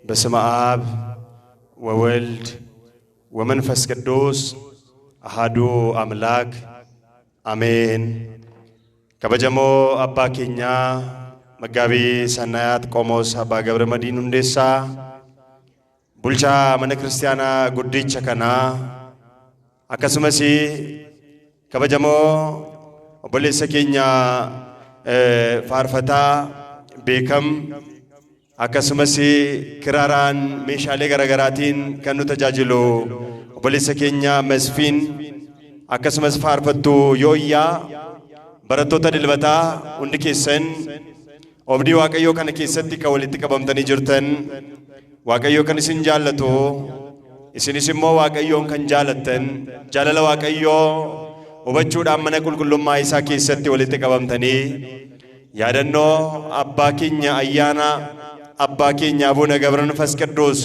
በስመ አብ ወወልድ ወመንፈስ ቅዱስ አሐዱ አምላክ አሜን። ከበጀሞ አባ ኬኛ መጋቢ ሰናያት ቆሞስ አባ ገብረ መድኅን ሁንዴሳ ቡልቻ መነ ክርስቲያና ጉዲቻ ከና አከሱመሲ ከበጀሞ ኦቦሌሰ ኬኛ ፋርፈታ ቤከም akkasumasi kiraraan meeshaalee garaagaraatiin kan nu tajaajilu obboleessa keenya Masfiin akkasumas faarfattuu Yooyyaa barattoota dilbataa hundi keessan obdii Waaqayyoo kana keessatti kan walitti qabamtanii jirtan Waaqayyoo kan isin jaallatu isinis immoo Waaqayyoon kan jaalattan jaalala Waaqayyoo hubachuudhaan mana qulqullummaa isaa keessatti walitti qabamtanii yaadannoo abbaa keenya ayyaana Abba keenya Abuna ገብረ መንፈስ ቅዱስ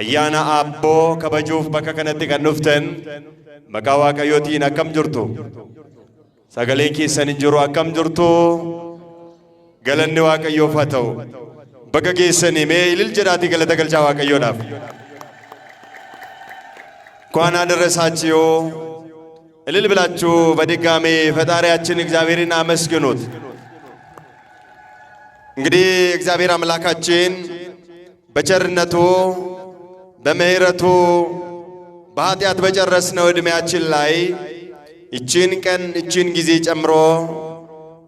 ayyaana abboo kabajuuf bakka kanatti kan dhuftan maqaa Waaqayyootiin akkam jirtu sagalee keessan hin jiru akkam jirtu galanni Waaqayyoof haa ta'u bakka keessanii mee ilil jedhaati galata galchaa Waaqayyoodhaaf እንኳን አደረሳችሁ እልል ብላችሁ በድጋሜ ፈጣሪያችን እግዚአብሔርን አመስግኑት። እንግዲህ እግዚአብሔር አምላካችን በቸርነቱ በምህረቱ በኃጢአት በጨረስነው እድሜያችን ላይ እቺን ቀን እቺን ጊዜ ጨምሮ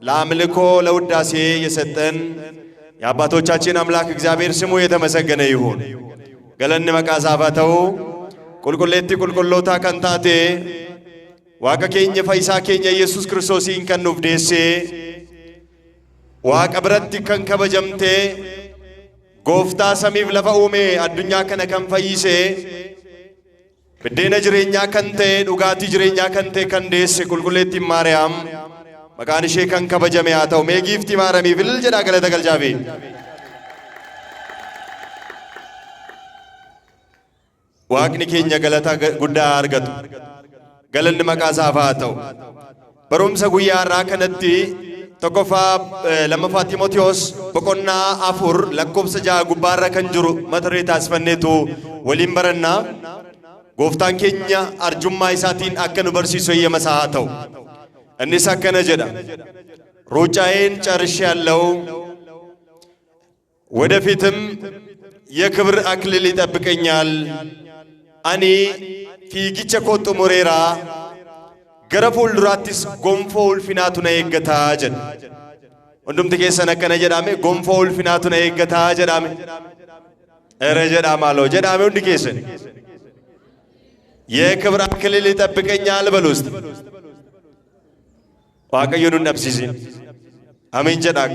ለአምልኮ ለውዳሴ የሰጠን የአባቶቻችን አምላክ እግዚአብሔር ስሙ የተመሰገነ ይሁን። ገለን መቃሳፋተው ቁልቁሌቲ ቁልቁሎታ ከንታቴ ዋቀ ኬኛ ፈይሳ ኬኛ ኢየሱስ ክርስቶስን ከኑፍ ዴሴ Waaqa biratti kan kabajamte gooftaa samiif lafa uume addunyaa kana kan fayyise biddeena jireenyaa kan ta'e dhugaatii jireenyaa kan ta'e kan deesse qulqulleettiin Maariyaam maqaan ishee kan kabajame haa ta'u mee giiftii Maariyaamiif ilil jedhaa galata galchaafi Waaqni keenya galata guddaa argatu galanni maqaa isaaf haa ta'u barumsa guyyaa irraa kanatti Tokofa lammaffaa Timoteos boqonnaa 4 lakkoofsa 6 gubbaarra kan jiru mata duree taasifanneetu waliin barannaa gooftaan keenya arjummaa isaatiin akka nu barsiisu eeyyama isaa haa ta'u. Innis akkana jedha ሩጫዬን ጨርሼአለሁ ወደፊትም የክብር አክሊል ይጠብቀኛል እኔ ፊጊቸ ኮ ጡሙሬራ gara fuulduraattis gonfoo ulfinaatu na eeggataa jedha hundumti keessan akkana jedhame gonfoo ulfinaatu na eeggataa jedhame ere jedhama አለው jedhame hundi keessan የክብር አክሊል ይጠብቀኛል በሉ እስቲ waaqayyo nun dhabsiisin አሜን jedhaa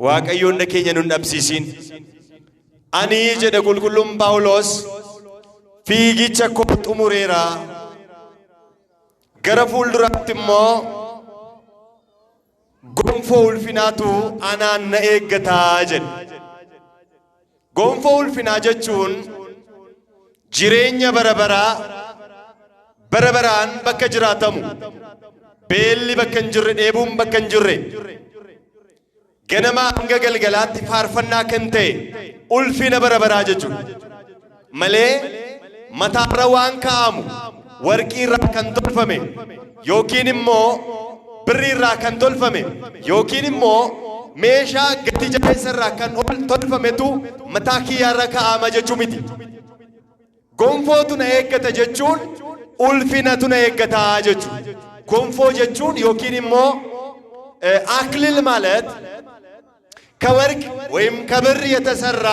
waaqayyo hunda keenya nun dhabsiisin ani jedha qulqulluun Phaawulos fiigicha koo xumureera gara fuulduraatti immoo gonfoo ulfinaatu anaan na eeggataa jedha gonfoo ulfinaa jechuun jireenya barabaraan bakka jiraatamu beelli bakka hin jirre dheebuun bakka hin jirre ganama hanga galgalaatti faarfannaa kan ta'e ulfina barabaraa jechuudha malee mataarra waan kaa'amu warqii irraa kan tolfame yookiin immoo birrii irraa kan tolfame yookiin immoo meeshaa gati jabeessa irraa kan tolfametu mataa kiyyaarra kaa'ama jechuu miti gonfootu na eeggata jechuun ulfinatu na eeggata jechuu gonfoo jechuun yookiin immoo አክሊል ማለት ከወርቅ ወይም ከብር የተሰራ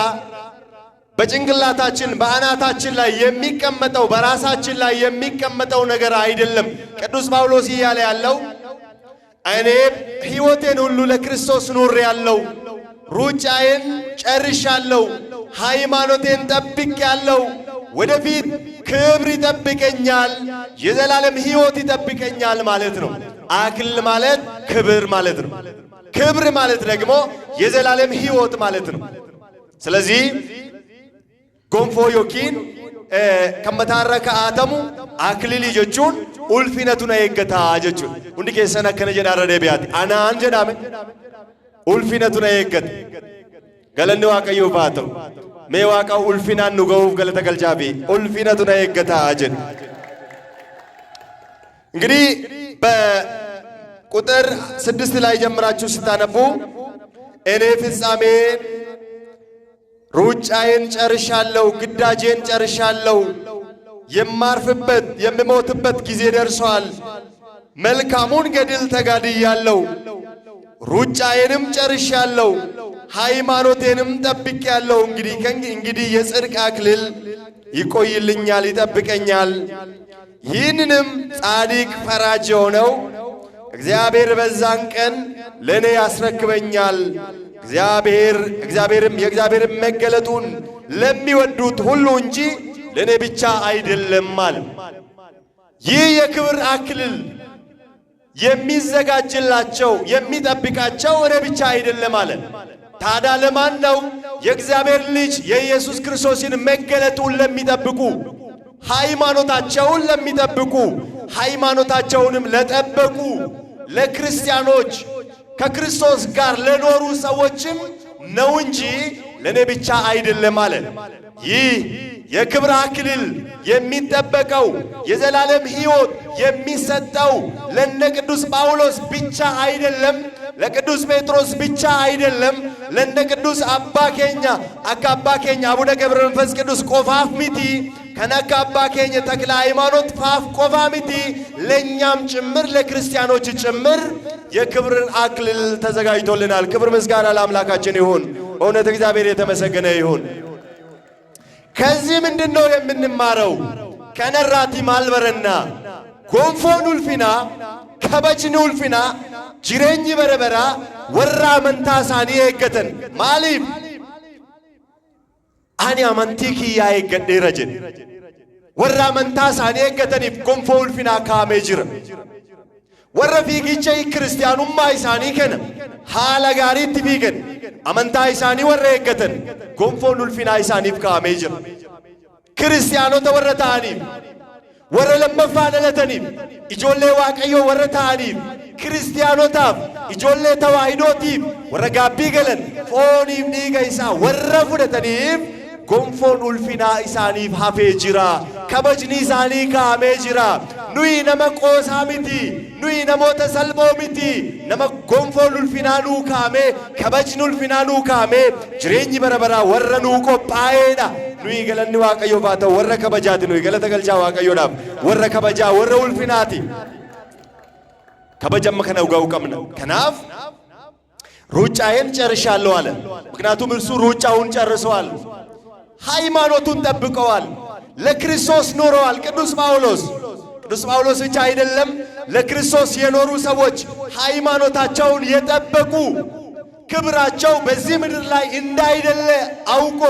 በጭንቅላታችን በአናታችን ላይ የሚቀመጠው በራሳችን ላይ የሚቀመጠው ነገር አይደለም ቅዱስ ጳውሎስ ይያለ ያለው እኔ ሕይወቴን ሁሉ ለክርስቶስ ኑሬአለሁ ሩጫዬን ጨርሻለሁ ሃይማኖቴን ጠብቄአለሁ ወደፊት ክብር ይጠብቀኛል የዘላለም ሕይወት ይጠብቀኛል ማለት ነው አክሊል ማለት ክብር ማለት ነው ክብር ማለት ደግሞ የዘላለም ሕይወት ማለት ነው ስለዚህ gonfoo yookiin kammataarra kaa'atamu akililii jechuun ulfinatu na eeggataa jechuudha. Hundi keessan akkana jedhaarra deebi'aati. Anaan jedhame ulfinatu na eeggata. Galanni Waaqayyoof haa ta'u. ዋቃው ኡልፊናን ኑገውፍ ገለተ ገልጫቢ ኡልፊነቱን አይገታ አጀን እንግዲህ በቁጥር 6 ላይ ጀምራችሁ ስታነቡ እኔ ፍጻሜን ሩጫዬን ጨርሻለሁ፣ ግዳጄን ጨርሻለሁ፣ የማርፍበት የምሞትበት ጊዜ ደርሷል፣ መልካሙን ገድል ተጋድያለሁ፣ ሩጫዬንም ጨርሻለሁ፣ ሃይማኖቴንም ጠብቄያለሁ። እንግዲህ የጽድቅ አክሊል ይቆይልኛል፣ ይጠብቀኛል። ይህንንም ጻድቅ ፈራጅ የሆነው እግዚአብሔር በዛን ቀን ለእኔ ያስረክበኛል። የእግዚአብሔርም መገለጡን ለሚወዱት ሁሉ እንጂ ለእኔ ብቻ አይደለም አለ። ይህ የክብር አክሊል የሚዘጋጅላቸው የሚጠብቃቸው እኔ ብቻ አይደለም አለ። ታዲያ ለማን ነው? የእግዚአብሔር ልጅ የኢየሱስ ክርስቶስን መገለጡን ለሚጠብቁ፣ ሃይማኖታቸውን ለሚጠብቁ፣ ሃይማኖታቸውንም ለጠበቁ ለክርስቲያኖች ከክርስቶስ ጋር ለኖሩ ሰዎችም ነው እንጂ ለኔ ብቻ አይደለም አለ። ይህ የክብር አክሊል የሚጠበቀው የዘላለም ሕይወት የሚሰጠው ለነ ቅዱስ ጳውሎስ ብቻ አይደለም፣ ለቅዱስ ጴጥሮስ ብቻ አይደለም፣ ለነ ቅዱስ አባኬኛ አካባኬኛ አቡነ ገብረ መንፈስ ቅዱስ ቆፋፍ ሚቲ ከነካ አባኬኛ ተክለ ሃይማኖት ፋፍ ቆፋ ሚቲ ለኛም ጭምር ለክርስቲያኖች ጭምር የክብር አክሊል ተዘጋጅቶልናል። ክብር ምስጋና ለአምላካችን ይሁን። በእውነት እግዚአብሔር የተመሰገነ ይሁን። ከዚህ ምንድነው የምንማረው? ከነራቲ ማልበረና ጎንፎን ኡልፊና ከበጅን ኡልፊና ጅሬኝ በረበራ ወራ መንታሳኒ የገተን ማሊፍ አኒ አመንቲኪ ያይገደ ረጅን ወራ መንታሳኒ የገተኒፍ ጎንፎ ኡልፊና ካሜ ጅረ ወረ ፊጊቼ ክርስቲያኑማ ኢሳኒ ከነ ሃላ ጋሪት ፊገን አመንታ ኢሳኒ ወረ የገተን ጎንፎን ኡልፊና ኢሳኒፍ ካሜ ጅረ ክርስቲያኖተ ወረ ታኒፍ ወረ ለመፋ ደለተኒፍ ኢጆሌ ዋቀዮ ወረ ታኒፍ ክርስቲያኖታፍ ኢጆሌ ተዋሂዶቲፍ ወረ ጋቢ ገለን ፎኒፍ ዲጋ ኢሳ ወረ ፉደተኒፍ ጎንፎን ኡልፊና ኢሳኒፍ ሀፌ ጅራ ከበጅኒ ኢሳኒ ካሜ ጅራ ኑይ ነመ ቆሳ ሚቲ ኑይ ነሞተ ሰልቦ ሚቲ ነመ ጎንፎን ኡልፊና ኑ ካሜ ከበጅን ኡልፊና ኑ ካሜ ጅሬኝ በረበራ ወረ ኑ ቆጳኤዳ ኑይ ገለኒ ዋቀዮ ባተ ወረ ከበጃት ኑይ ገለተ ገልቻ ዋቀዮዳፍ ወረ ከበጃ ወረ ኡልፊናቲ ከበጀም ከነው ጋውቀምነ ከናፍ ሩጫዬን ጨርሻለሁ አለ። ምክንያቱም እርሱ ሩጫውን ጨርሰዋል፣ ሃይማኖቱን ጠብቀዋል፣ ለክርስቶስ ኖረዋል። ቅዱስ ጳውሎስ ብቻ አይደለም፣ ለክርስቶስ የኖሩ ሰዎች ሃይማኖታቸውን የጠበቁ ክብራቸው በዚህ ምድር ላይ እንዳይደለ አውቆ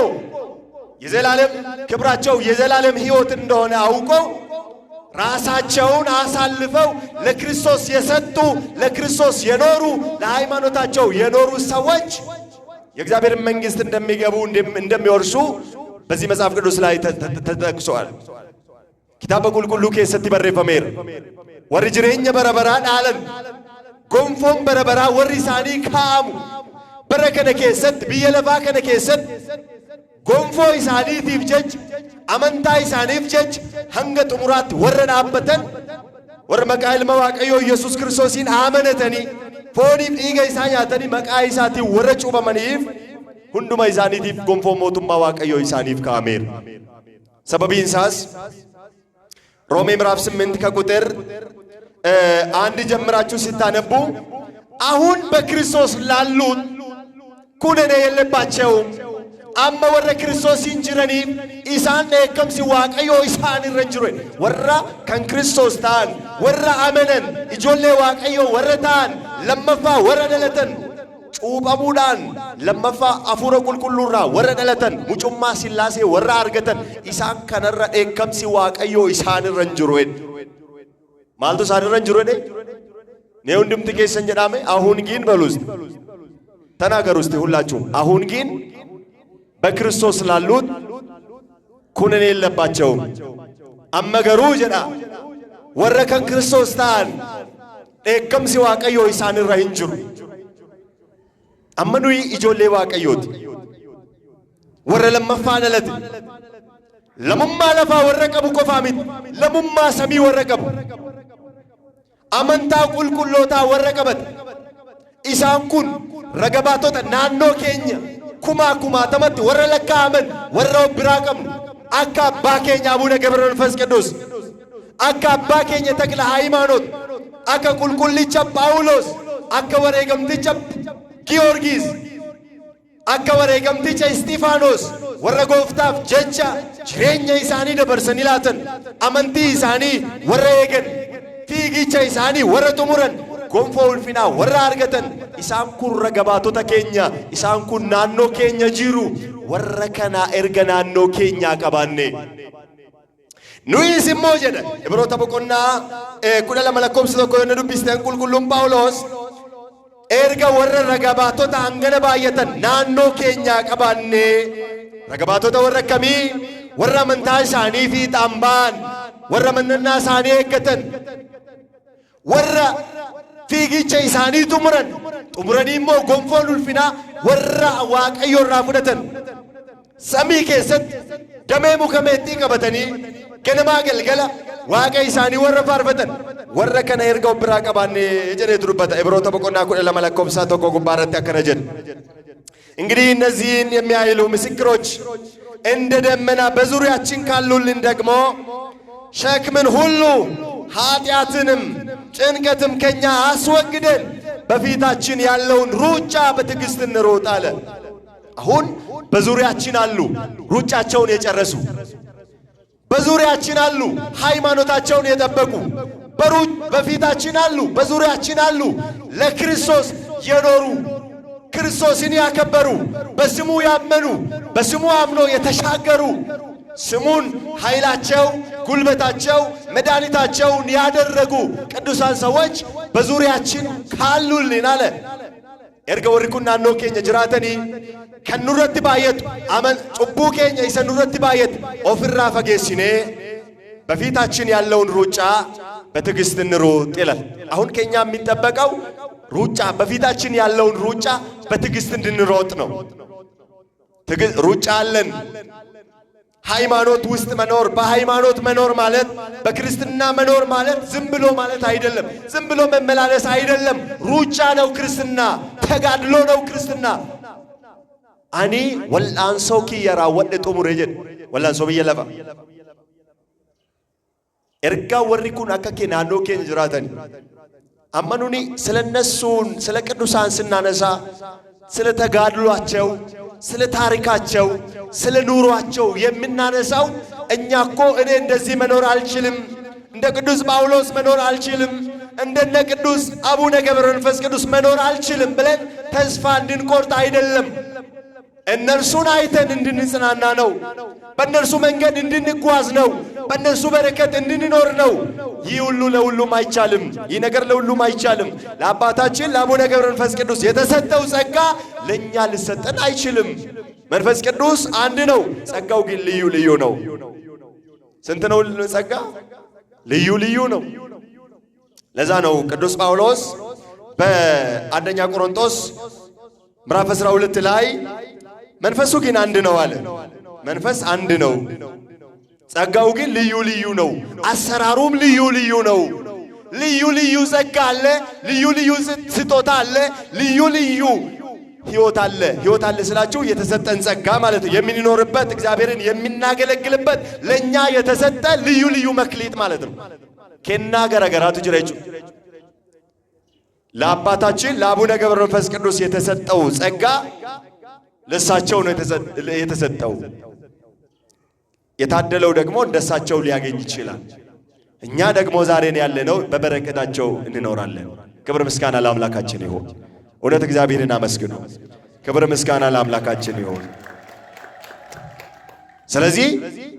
የዘላለም ክብራቸው የዘላለም ሕይወት እንደሆነ አውቆ ራሳቸውን አሳልፈው ለክርስቶስ የሰጡ ለክርስቶስ የኖሩ ለሃይማኖታቸው የኖሩ ሰዎች የእግዚአብሔር መንግሥት እንደሚገቡ እንደሚወርሱ በዚህ መጽሐፍ ቅዱስ ላይ ተጠቅሷል። ኪታበ ቁልቁሉ keessatti barreeffameera። warri jireenya barabaraa dhaalan gonfoon barabaraa warri isaanii kaa'amu bara kana keessatti biyya lafaa kana keessatti gonfoo isaaniitiif jecha amantaa isaaniif jecha hanga xumuraatti warra dhaabbatan warra maqaa ilma waaqayyoo Yesuus Kiristoosiin amanatanii fooniif dhiiga isaa nyaatanii maqaa isaatiin warra cuuphamaniif hunduma isaaniitiif gonfoo mootummaa waaqayyoo isaaniif kaa'ameera። sababiin isaas ሮሜ ምዕራፍ 8 ከቁጥር 1 ጀምራችሁ ስታነቡ አሁን በክርስቶስ ላሉት ኩነኔ የለባቸውም አማ ወረ ክርስቶስን ጅረኒ ኢሳን ደከምሲ ዋቀዮ ኢሳን ረንጅሮ ወራ ከን ክርስቶስ ታን ወራ አመነን ኢጆሌ ዋቀዮ ወረታን ለመፋ ወረደለተን ጩባሙዳን ለመፋ አፉረ ቁልቁሉራ ወረደለተን ሙጩማ ሲላሴ ወራ አርገተን ኢሳን ከነረ ደከምሲ ዋቀዮ ኢሳን ረንጅሮ ማልቶ ሳን ረንጅሮ ነው እንድምት ከሰን ጀዳሜ አሁን ግን በሉስ ተናገሩ እስቲ ሁላችሁ አሁን ግን በክርስቶስ ላሉት ኩነኔ የለባቸውም። አመገሩ ጀዳ ወረከን ክርስቶስ ታን ደከምሲ ዋቀዮ ኢሳን ረንጅሩ አመኑይ ኢጆሌ ዋቀዮት ور لما فانلت لمما لفا ورقبو كفامت لمما سمي ورقبو أمنتا كلوتا ورقبت إسان كن رقباتوتا نانو كينيا كما تمت ور لكامن ور براكم أكا باكينيا أبونا قبر الفز كدوس أكا باكينيا تكل هايمانوت أكا كليتشا باولوس أكا ورقمتيتشا Giorgis akka wareegamticha Istifaanoos warra gooftaaf jecha jireenya isaanii dabarsanii laatan amantii isaanii warra eegan fiigicha isaanii warra xumuran gonfoo ulfinaa warra argatan isaan kun ragabaatota keenya isaan kun naannoo keenya jiru warra kana erga naannoo keenya qabaanne nuyis immoo jedha Ibroota boqonnaa 12 lakkoofsa 1 yoo dubbistan qulqulluun Phaawulos erga warra ragabaatota hangana baay'atan naannoo keenya qabaanne ragabaatota warra kamii warra amantaa isaanii fi xaambaan warra mannaa isaanii eeggatan warra fiigicha isaanii xumuranii immoo gonfoon ulfinaa warra waaqayyo irraa fudhatan samii keessatti damee muka meexxii qabatanii ganamaa galgala waaqa isaanii warra faarfatan warra kana erga biraa qabaanne jedhee dubbata Ibroota boqonnaa 12 lakkoofሳ 1 ጉባኤ አከነ ጀን እንግዲህ እነዚህን የሚያይሉ ምስክሮች እንደ ደመና በዙሪያችን ካሉልን ደግሞ ሸክምን ሁሉ ኃጢአትንም ጭንቀትም ከኛ አስወግደን በፊታችን ያለውን ሩጫ በትዕግስት እንሮጥ አለ። አሁን በዙሪያችን አሉ ሩጫቸውን የጨረሱ በዙሪያችን አሉ ሃይማኖታቸውን የጠበቁ በፊታችን አሉ በዙሪያችን አሉ ለክርስቶስ የኖሩ ክርስቶስን ያከበሩ በስሙ ያመኑ በስሙ አምኖ የተሻገሩ ስሙን ኃይላቸው ጉልበታቸው መድኃኒታቸውን ያደረጉ ቅዱሳን ሰዎች በዙሪያችን ካሉልን አለ። erga warri kun naannoo keenya jiraatanii kan nurratti baay'atu aman cubbuu keenya isa nurratti baay'atu ofirraa fageessinee በፊታችን ያለውን ሩጫ በትዕግስት እንሩጥ ይላል። አሁን ከኛ የሚጠበቀው ሩጫ በፊታችን ያለውን ሩጫ በትዕግስት እንድንሮጥ ነው። ሩጫ አለን። ሃይማኖት ውስጥ መኖር በሃይማኖት መኖር ማለት በክርስትና መኖር ማለት ዝም ብሎ ማለት አይደለም። ዝም ብሎ መመላለስ አይደለም። ሩጫ ነው ክርስትና፣ ተጋድሎ ነው ክርስትና። አኒ ወላንሶ ኪየራ ወደ ጦሙረ ጀድ ወላንሶ በየለፋ ኤርጋ ወሪኩን አከኬ ናኖ ኬን ጅራተን አመኑኒ ስለነሱን ስለ ቅዱሳን ስናነሳ ስለ ተጋድሏቸው ስለ ታሪካቸው ስለ ኑሯቸው የምናነሳው እኛኮ እኔ እንደዚህ መኖር አልችልም እንደ ቅዱስ ጳውሎስ መኖር አልችልም እንደነ ቅዱስ አቡነ ገብረ መንፈስ ቅዱስ መኖር አልችልም ብለን ተስፋ እንድንቆርጥ አይደለም። እነርሱን አይተን እንድንጽናና ነው። በእነርሱ መንገድ እንድንጓዝ ነው። በእነርሱ በረከት እንድንኖር ነው። ይህ ሁሉ ለሁሉም አይቻልም። ይህ ነገር ለሁሉም አይቻልም። ለአባታችን ለአቡነ ገብረ መንፈስ ቅዱስ የተሰጠው ጸጋ ለኛ ሊሰጠን አይችልም። መንፈስ ቅዱስ አንድ ነው፣ ጸጋው ግን ልዩ ልዩ ነው። ስንት ነው ጸጋ? ልዩ ልዩ ነው። ለዛ ነው ቅዱስ ጳውሎስ በአንደኛ ቆሮንቶስ ምዕራፍ 12 ላይ መንፈሱ ግን አንድ ነው አለ። መንፈስ አንድ ነው፣ ጸጋው ግን ልዩ ልዩ ነው፣ አሰራሩም ልዩ ልዩ ነው። ልዩ ልዩ ጸጋ አለ፣ ልዩ ልዩ ስጦታ አለ፣ ልዩ ልዩ ሕይወት አለ። ሕይወት አለ ስላችሁ የተሰጠን ጸጋ ማለት ነው። የምንኖርበት እግዚአብሔርን የምናገለግልበት ለኛ የተሰጠ ልዩ ልዩ መክሊት ማለት ነው። ከና ገረገራቱ ጅሬቹ ለአባታችን ለአቡነ ገብረ መንፈስ ቅዱስ የተሰጠው ጸጋ ለሳቸው ነው የተሰጠው። የታደለው ደግሞ እንደሳቸው ሊያገኝ ይችላል። እኛ ደግሞ ዛሬን ያለነው በበረከታቸው እንኖራለን። ክብር ምስጋና ለአምላካችን ይሁን። እውነት እግዚአብሔርን አመስግኑ። ክብር ምስጋና ለአምላካችን ይሁን። ስለዚህ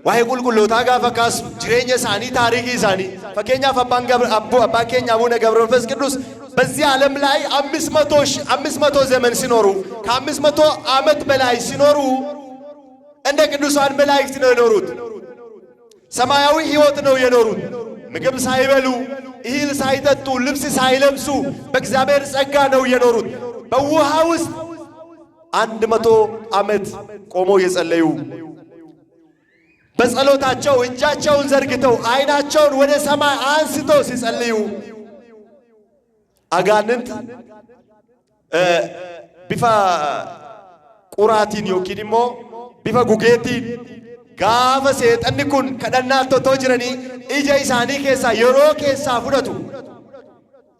ዋይ ቁልቁሎታ ጋፈካስ ጅሬኛ ሳኒ ታሪክ ሳኒ ፈኬኛ ፈባን ገብረ አባኬኛ አቡነ ገብረ መንፈስ ቅዱስ በዚህ ዓለም ላይ 500 ዘመን ሲኖሩ ከ500 ዓመት በላይ ሲኖሩ እንደ ቅዱሳን መላእክት ነው የኖሩት። ሰማያዊ ሕይወት ነው የኖሩት። ምግብ ሳይበሉ እህል ሳይጠጡ ልብስ ሳይለብሱ በእግዚአብሔር ጸጋ ነው የኖሩት። በውሃ ውስጥ 100 ዓመት ቆሞ የጸለዩ በጸሎታቸው እጃቸውን ዘርግተው አይናቸውን ወደ ሰማይ አንስተው ሲጸልዩ አጋንንት ቢፋ ቁራቲን ዮኪንሞ ቢፋ ጉጌቲን ጋፈ ሰይጣን ኩን ከደናቶ ተጅረኒ ኢጄ ኢሳኒ ኬሳ የሮ ኬሳ ፍደቱ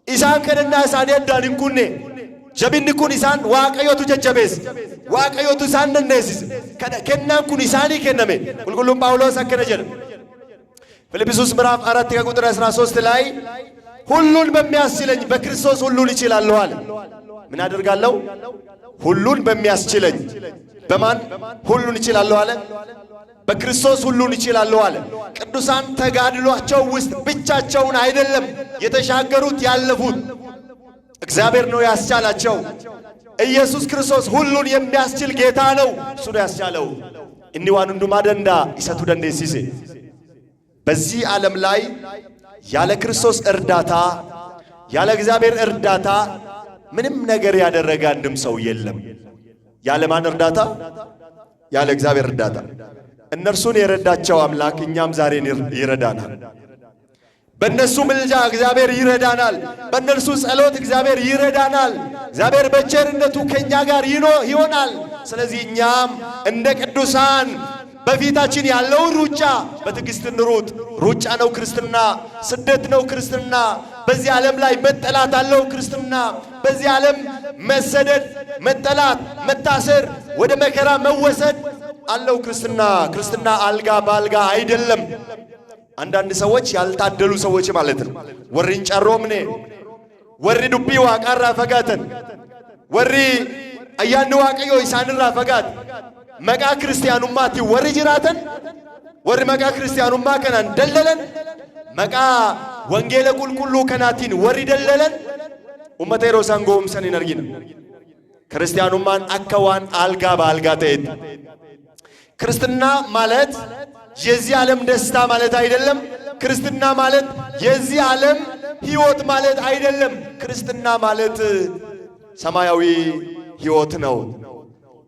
ኢሳን ከደና ኢሳኒ አዳን ኩኔ ጀቢን ኩን ኢሳን ዋቀዮቱ ጀጀቤስ ዋቀዮቱ ኢሳን ነነሲስ ከናን ኩን ኢሳኒ ከነሜ ቁልቁሉም ጳውሎስ አከነ ጀረ ፊልጵስዩስ ምዕራፍ 4 ከቁጥር 13 ላይ ሁሉን በሚያስችለኝ በክርስቶስ ሁሉን ይችላለሁ አለ። ምን አደርጋለሁ? ሁሉን በሚያስችለኝ በማን ሁሉን ይችላለሁ አለ? በክርስቶስ ሁሉን ይችላለሁ አለ። ቅዱሳን ተጋድሏቸው ውስጥ ብቻቸውን አይደለም የተሻገሩት ያለፉት፣ እግዚአብሔር ነው ያስቻላቸው። ኢየሱስ ክርስቶስ ሁሉን የሚያስችል ጌታ ነው። እሱ ነው ያስቻለው። እንዲዋን እንዱማደንዳ ይሰቱ ደንደሲሴ በዚህ ዓለም ላይ ያለ ክርስቶስ እርዳታ ያለ እግዚአብሔር እርዳታ ምንም ነገር ያደረገ አንድም ሰው የለም። ያለ ማን እርዳታ? ያለ እግዚአብሔር እርዳታ። እነርሱን የረዳቸው አምላክ እኛም ዛሬን ይረዳናል። በእነሱ ምልጃ እግዚአብሔር ይረዳናል። በእነርሱ ጸሎት እግዚአብሔር ይረዳናል። እግዚአብሔር በቸርነቱ ከኛ ጋር ይሆናል። ስለዚህ እኛም እንደ ቅዱሳን በፊታችን ያለውን ሩጫ በትዕግስት እንሩጥ። ሩጫ ነው ክርስትና፣ ስደት ነው ክርስትና። በዚህ ዓለም ላይ መጠላት አለው ክርስትና። በዚህ ዓለም መሰደድ፣ መጠላት፣ መታሰር፣ ወደ መከራ መወሰድ አለው ክርስትና። ክርስትና አልጋ በአልጋ አይደለም። አንዳንድ ሰዎች ያልታደሉ ሰዎች ማለት ነው ወሪን ጨሮምኔ ወሪ ዱቢ ዋቃራ ፈጋተን ወሪ አያን ዋቀዮ ኢሳንራ ፈጋት መቃ ክርስቲያኑማቲ ወሪ ጅራተን ወሪ መቃ ክርስቲያኑማ ከናን ደለለን መቃ ወንጌለ ቁልቁሉ ከናቲን ወሪ ደለለን ኡመቴ ሮሳንጎም ሰኒን አርጊና ክርስቲያኑማን አከዋን አልጋ በአልጋ ተይት ክርስትና ማለት የዚህ ዓለም ደስታ ማለት አይደለም። ክርስትና ማለት የዚህ ዓለም ሕይወት ማለት አይደለም። ክርስትና ማለት ሰማያዊ ሕይወት ነው።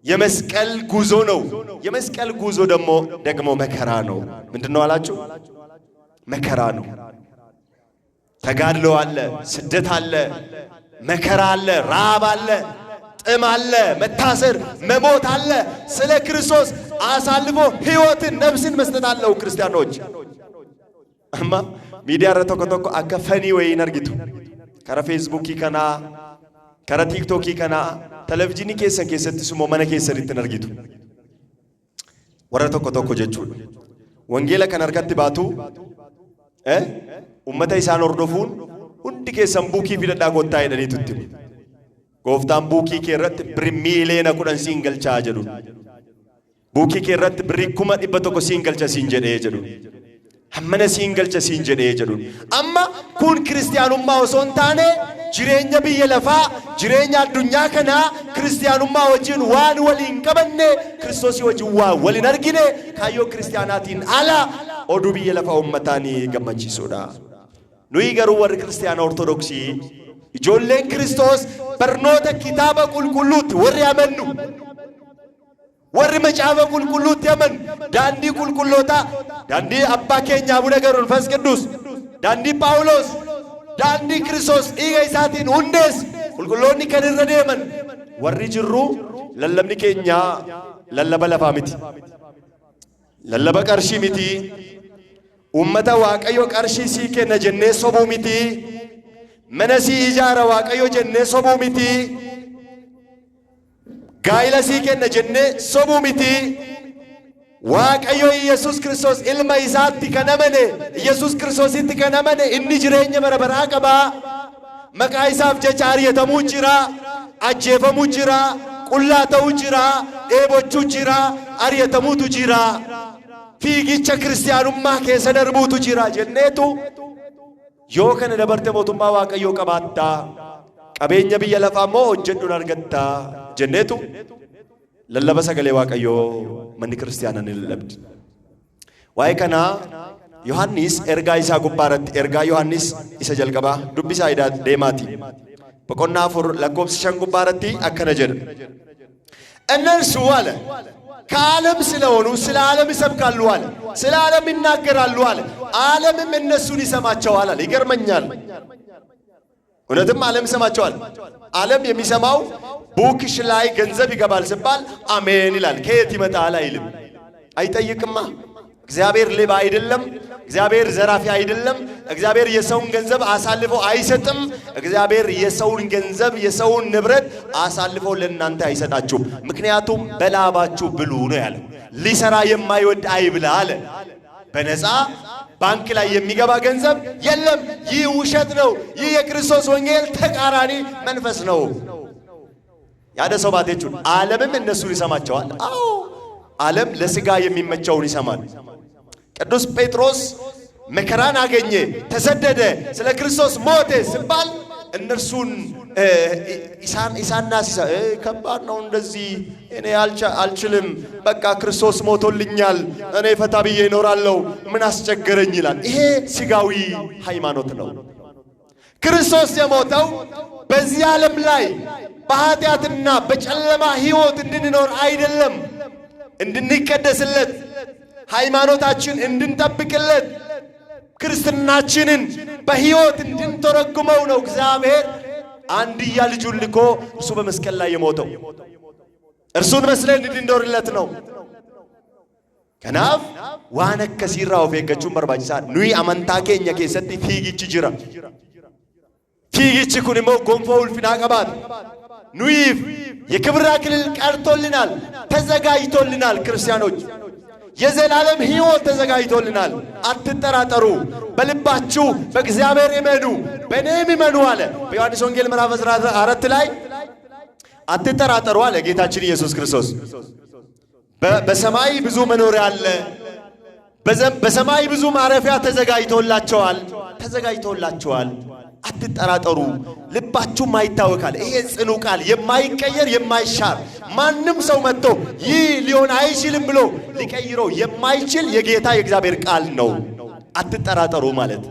የመስቀል ጉዞ ነው። የመስቀል ጉዞ ደግሞ መከራ ነው። ምንድነው አላችሁ? መከራ ነው። ተጋድሎ አለ፣ ስደት አለ፣ መከራ አለ፣ ራብ አለ፣ ጥም አለ፣ መታሰር፣ መሞት አለ። ስለ ክርስቶስ አሳልፎ ሕይወትን ነፍስን መስጠት አለው። ክርስቲያኖች አማ ሚዲያ ረቶኮቶኮ አከፈኒ ወይ ነርጊቱ ከረ ፌስቡክ ከና ከረ ቲክቶክ ከና ቴሌቪዥን ኬሰት ስሞ መነ ኬሰሪት ነርጊቱ ወረቶኮቶኮ ጀቹ ወንጌላ ከነርከት ባቱ ኡመተ ኢሳን ኦርዶፉን ሁንዲ ኬሰን ቡኪ ፊደዳ ጎታ ይደኒቱት ጎፍታን ቡኪ ኬረት ብሪሚሌና ኩዳን ሲንገልቻ ጀዱ ቡኪ ኬረት ብሪኩማ ዲበቶኮ ሲንገልቻ ሲንጀዴ ጀዱ ሐመነ ሲንገልቻ ሲንጀዴ ጀዱ አማ ኩን ክርስቲያኑማ ወሶንታኔ ጅሬኛ ብየለፋ ጅሬኛ አዱኛ ከና ክርስቲያኑማ ወጂን ዋን ወሊን ቀበኔ ክርስቶስ ወጂዋ ወሊን አርጊኔ ካዮ ክርስቲያናቲን አላ ኦዱ ብየለፋ ኡመታኒ ገመቺሶዳ ኑይ ገሩ ወር ክርስቲያን ኦርቶዶክሲ ijoolleen Kiristoos barnoota kitaaba qulqulluutti warri amannu warri macaafa qulqulluutti amanu daandii qulqullootaa daandii abbaa keenya Abuna ገብረ መንፈስ ቅዱስ daandii Phaawulos daandii Kiristoos dhiiga isaatiin hundees qulqulloonni kan irra deeman warri jirru lallabni keenya lallaba lafaa miti lallaba qarshii miti ummata Waaqayyo qarshii sii kenna jennee sobuu miti मनसी इजारा वाकयो जन्ने सोबू मिति गाइला सी के न जन्ने सोबू मिति वाकयो यीशुस क्रिस्टोस इल्मा इसाती कनमने यीशुस क्रिस्टोस इति कनमने इन्नी जिरेन्य बरबरा कबा मका इसाफ जचारिय तमुचिरा अजेफमुचिरा कुल्ला तउचिरा एबोचु चिरा अरिय तमुतु चिरा फीगिच्छ क्रिस्टियानुम्मा के सदरबुतु चिरा जन्नेतु yoo kana dabarte mootummaa Waaqayyoo qabaattaa qabeenya biyya lafaa moo hojjedhuun argattaa jenneetu lallaba sagalee Waaqayyoo manni kiristaanaa ni lallabdi. Waa'ee kana Yohaannis ergaa isaa gubbaarratti ergaa Yohaannis isa jalqabaa dubbisaa deemaati. Boqonnaa 4 lakkoofsa 5 gubbaarratti akkana jedha. እነርሱ አለ ከዓለም ስለሆኑ ስለ ዓለም ይሰብካሉ አለ፣ ስለ ዓለም ይናገራሉ አለ፣ ዓለምም እነሱን ይሰማቸዋል አለ። ይገርመኛል። እውነትም ዓለም ይሰማቸዋል። ዓለም የሚሰማው ቡክሽ ላይ ገንዘብ ይገባል ሲባል አሜን ይላል። ከየት ይመጣል አይልም፣ አይጠይቅማ። እግዚአብሔር ሌባ አይደለም። እግዚአብሔር ዘራፊ አይደለም። እግዚአብሔር የሰውን ገንዘብ አሳልፎ አይሰጥም። እግዚአብሔር የሰውን ገንዘብ የሰውን ንብረት አሳልፎ ለእናንተ አይሰጣችሁም። ምክንያቱም በላባችሁ ብሉ ነው ያለው። ሊሰራ የማይወድ አይብላ አለ። በነፃ ባንክ ላይ የሚገባ ገንዘብ የለም። ይህ ውሸት ነው። ይህ የክርስቶስ ወንጌል ተቃራኒ መንፈስ ነው። ያደሰው ባቴቹን ዓለምም እነሱን ይሰማቸዋል። አዎ ዓለም ለሥጋ የሚመቸውን ይሰማል። ቅዱስ ጴጥሮስ መከራን አገኘ፣ ተሰደደ፣ ስለ ክርስቶስ ሞተ ሲባል እነርሱን ኢሳና ሲሳ ከባድ ነው እንደዚህ እኔ አልችልም፣ በቃ ክርስቶስ ሞቶልኛል፣ እኔ ፈታ ብዬ እኖራለሁ፣ ምን አስቸገረኝ ይላል። ይሄ ሥጋዊ ሃይማኖት ነው። ክርስቶስ የሞተው በዚህ ዓለም ላይ በኃጢአትና በጨለማ ሕይወት እንድንኖር አይደለም፣ እንድንቀደስለት፣ ሃይማኖታችን እንድንጠብቅለት፣ ክርስትናችንን በሕይወት እንድንተረጉመው ነው እግዚአብሔር አንድያ ልጁን ልኮ እርሱ በመስቀል ላይ የሞተው። እርሱን መስለን እንድንኖርለት ነው። ከናፍ ዋነ ከሲራ ወፈገቹን በርባጂሳ ኑይ አመንታ ኬኛ ኬሰቲ ፊጊች ጅራ ፊጊች ኩንሞ ጎንፎ ውልፊና ቀባት ኑይፍ የክብር አክሊል ቀርቶልናል፣ ተዘጋጅቶልናል። ክርስቲያኖች የዘላለም ሕይወት ተዘጋጅቶልናል። አትጠራጠሩ፣ በልባችሁ በእግዚአብሔር እመኑ፣ በእኔም እመኑ አለ በዮሐንስ ወንጌል ምዕራፍ 14 ላይ አትጠራጠሩ አለ ጌታችን ኢየሱስ ክርስቶስ። በሰማይ ብዙ መኖሪያ አለ፣ በሰማይ ብዙ ማረፊያ ተዘጋጅቶላቸዋል። አትጠራጠሩ፣ ልባችሁ ማይታወካል። ይሄ ጽኑ ቃል የማይቀየር የማይሻር ማንም ሰው መጥቶ ይህ ሊሆን አይችልም ብሎ ሊቀይረው የማይችል የጌታ የእግዚአብሔር ቃል ነው። አትጠራጠሩ ማለት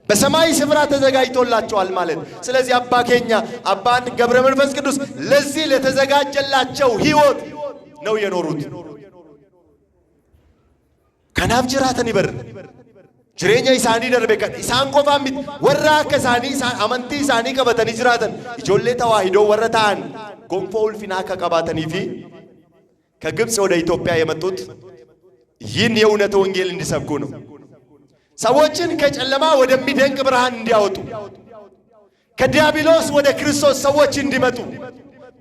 በሰማይ ስፍራ ተዘጋጅቶላቸዋል ማለት። ስለዚህ አባ ኬኛ አባ ገብረ መንፈስ ቅዱስ ለዚህ ለተዘጋጀላቸው ሕይወት ነው የኖሩት። ከናፍ ጅራተን ይበር ጅሬኛ ኢሳኒ ደርቤከን ኢሳን ቆፋሚት ወራ ከሳኒ አመንቲ ኢሳኒ ቀበተን ይጅራተን ኢጆሌ ተዋሂዶ ወረታን ጎንፎ ውልፊና ከቀባተኒፊ ከግብጽ ወደ ኢትዮጵያ የመጡት ይህን የእውነት ወንጌል እንዲሰብኩ ነው። ሰዎችን ከጨለማ ወደሚደንቅ ብርሃን እንዲያወጡ፣ ከዲያብሎስ ወደ ክርስቶስ ሰዎች እንዲመጡ፣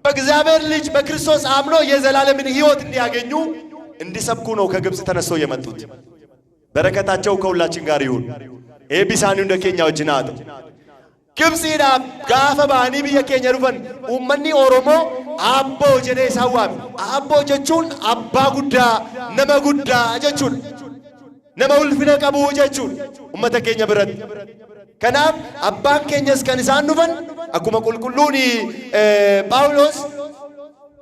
በእግዚአብሔር ልጅ በክርስቶስ አምኖ የዘላለምን ሕይወት እንዲያገኙ እንዲሰብኩ ነው ከግብጽ ተነስተው የመጡት። በረከታቸው ከሁላችን ጋር ይሁን። ኤቢሳኒ እንደ ኬኛ ወጅናት ግብጽዳ ጋፈ ባኒ በየኬኛ ሩፈን ኡመኒ ኦሮሞ አቦ ጀኔ ሳዋም አቦ ጀቹን አባ ጉዳ ነመ ጉዳ ጀቹን ነመ ውልፊነ ቀቡ ጀቹን ኡመተ ኬኛ ብረት ከናፍ አባን ኬኛስ ከንሳን ዱፈን አኩመ ቁልቁሉኒ ጳውሎስ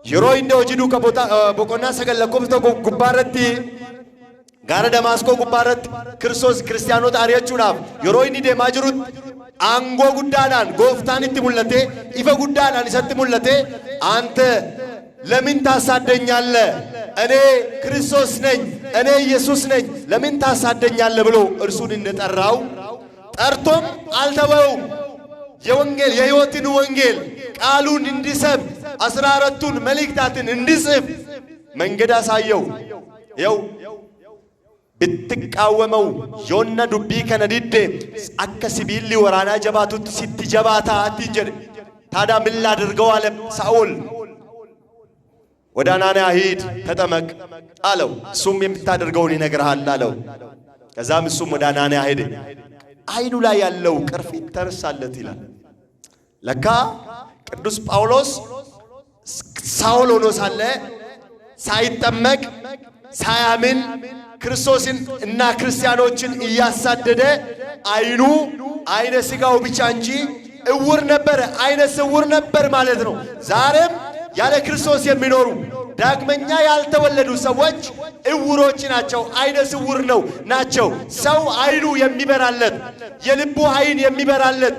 የሮ እንደ ወጅዱ ከቦታ ቦቆና ሰገለኮብቶ ጉባረቲ ጋራ ደማስቆ ጉባረት ክርስቶስ ክርስቲያኖት አሪያቹናፍ የሮይኒ ደማጅሩት አንጎ ጉዳዳን ጎፍታኒት ሙለቴ ኢፈ ጉዳዳን ይሰጥ ሙለቴ አንተ ለምን ታሳደኛለህ? እኔ ክርስቶስ ነኝ፣ እኔ ኢየሱስ ነኝ፣ ለምን ታሳደኛለህ ብሎ እርሱን እንደጠራው ጠርቶም አልተወውም። የወንጌል የሕይወትን ወንጌል ቃሉን እንዲሰብ 14ቱን መልእክታትን እንዲጽፍ መንገድ አሳየው። ይኸው ብትቃወመው ዮና ዱቢ ከነዲዴ አከ ሲቢሊ ወራና ጀባቱት ሲትጀባታ አትንጀር ታዳ ምን ላድርገው አለ ሳኦል። ወደ አናንያ ሂድ ተጠመቅ አለው። እሱም የምታደርገውን ይነግርሃል አለው። ከዛም እሱም ወደ አናንያ ሄደ። አይኑ ላይ ያለው ቅርፊት ተርሳለት ይላል። ለካ ቅዱስ ጳውሎስ ሳኦል ሆኖ ሳለ ሳይጠመቅ ሳያምን ክርስቶስን እና ክርስቲያኖችን እያሳደደ አይኑ አይነ ሥጋው ብቻ እንጂ እውር ነበር፣ አይነ ስውር ነበር ማለት ነው። ዛሬም ያለ ክርስቶስ የሚኖሩ ዳግመኛ ያልተወለዱ ሰዎች እውሮች ናቸው። አይነ ስውር ናቸው። ሰው አይኑ የሚበራለት የልቡ አይን የሚበራለት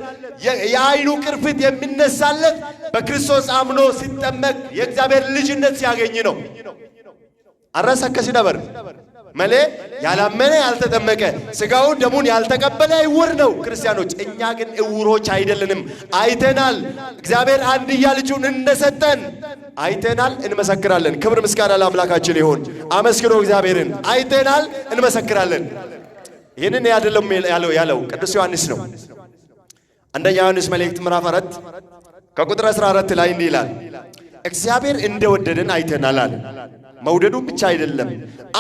የአይኑ ቅርፊት የሚነሳለት በክርስቶስ አምኖ ሲጠመቅ የእግዚአብሔር ልጅነት ሲያገኝ ነው። አራሳከሲ ነበር መሌ ያላመነ ያልተጠመቀ ስጋውን ደሙን ያልተቀበለ እውር ነው ክርስቲያኖች። እኛ ግን እውሮች አይደለንም። አይተናል። እግዚአብሔር አንድያ ልጁን እንደሰጠን አይተናል፣ እንመሰክራለን። ክብር ምስጋና ለአምላካችን ይሁን። አመስግኖ እግዚአብሔርን። አይተናል፣ እንመሰክራለን። ይህንን አይደለም ያለው ቅዱስ ዮሐንስ ነው። አንደኛ ዮሐንስ መልእክት ምዕራፍ 4 ከቁጥር 14 ላይ እንዲህ ይላል፣ እግዚአብሔር እንደወደደን አይተናል አለ። መውደዱ ብቻ አይደለም፣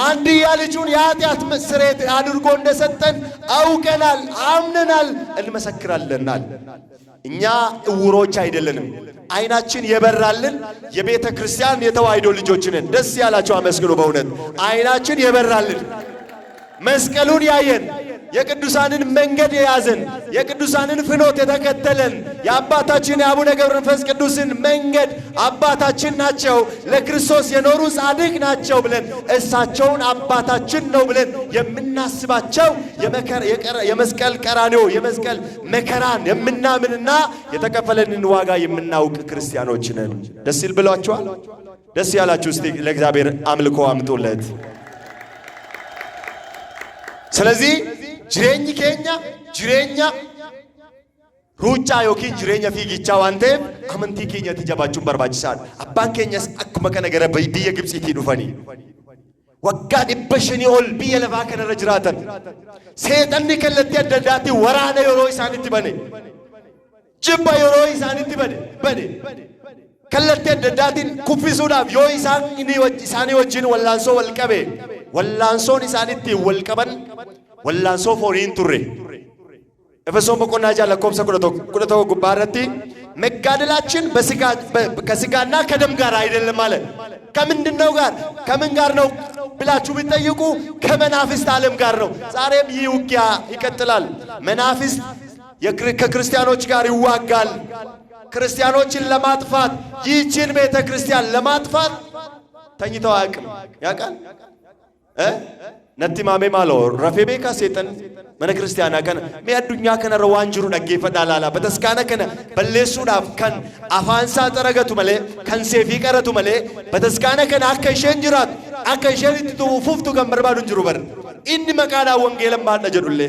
አንድያ ልጁን የኃጢአት ስርየት አድርጎ እንደሰጠን አውቀናል፣ አምነናል፣ እንመሰክራለናል። እኛ እውሮች አይደለንም። አይናችን የበራልን የቤተ ክርስቲያን የተዋሕዶ ልጆች ነን። ደስ ያላችሁ አመስግኑ። በእውነት አይናችን የበራልን መስቀሉን ያየን የቅዱሳንን መንገድ የያዘን የቅዱሳንን ፍኖት የተከተለን የአባታችን የአቡነ ገብረ መንፈስ ቅዱስን መንገድ አባታችን ናቸው፣ ለክርስቶስ የኖሩ ጻድቅ ናቸው ብለን እሳቸውን አባታችን ነው ብለን የምናስባቸው የመስቀል ቀራንዮ የመስቀል መከራን የምናምንና የተከፈለንን ዋጋ የምናውቅ ክርስቲያኖች ነን። ደስ ይል ብሏችኋል? ደስ ያላችሁ እስቲ ለእግዚአብሔር አምልኮ አምጡለት። ስለዚህ ጅሬኝ ኬኛ ጅሬኛ ሩጫ ዮኪን ጅሬኛ ፊጊቻ ዋንቴ አመንቲ ኬኛ ተጀባቹን በርባችሳን አባን ኬኛስ አኩመ ከነገረ በየ ግብጽቲ ዱፈኒ ወጋ ዲበሽኒ ኦል ብየ ለፋ ከነረ ጅራተን ሰይጣን ከለቲ አደዳቲ ወራነ ዮሮ ኢሳኒቲ በኔ ጅባ ዮሮ ኢሳኒቲ በኔ ከለቲ አደዳቲን ኩፊሱዳፍ ዮ ኢሳኒ ወጅን ወላንሶ ወልቀቤ ወላንሶን ኢሳኒቲ ወልቀበን ወላንሶ ፎሪን ቱሬ ኤፌሶን በቆና ጃለ ኮምሰ ኩለቶ ጉባረቲ መጋደላችን ከስጋና ከደም ጋር አይደለም ማለት ከምንድነው ጋር ከምን ጋር ነው ብላችሁ ቢጠይቁ ከመናፍስት ዓለም ጋር ነው። ዛሬም ይህ ውጊያ ይቀጥላል። መናፍስት ከክርስቲያኖች ጋር ይዋጋል። ክርስቲያኖችን ለማጥፋት ይህችን ቤተ ክርስቲያን ለማጥፋት ተኝተው አያውቅም። ያውቃል ነቲ ማሜ ማሎ ረፌቤካ ሰይጣን መነ ክርስቲያና ከነ ሚያዱኛ ከነ ረዋንጅሩ ደገፈዳላላ በተስካነ ከነ በሌሱዳፍ ከን አፋንሳ ጠረገቱ መለ ከን ሴፊ ቀረቱ መለ በተስካነ ከነ አከሸን ጅራት አከሸን ፉፍቱ ገመርባዱን ጅሩ በር ኢኒ መቃዳ ወንጌልን ባነጀዱለ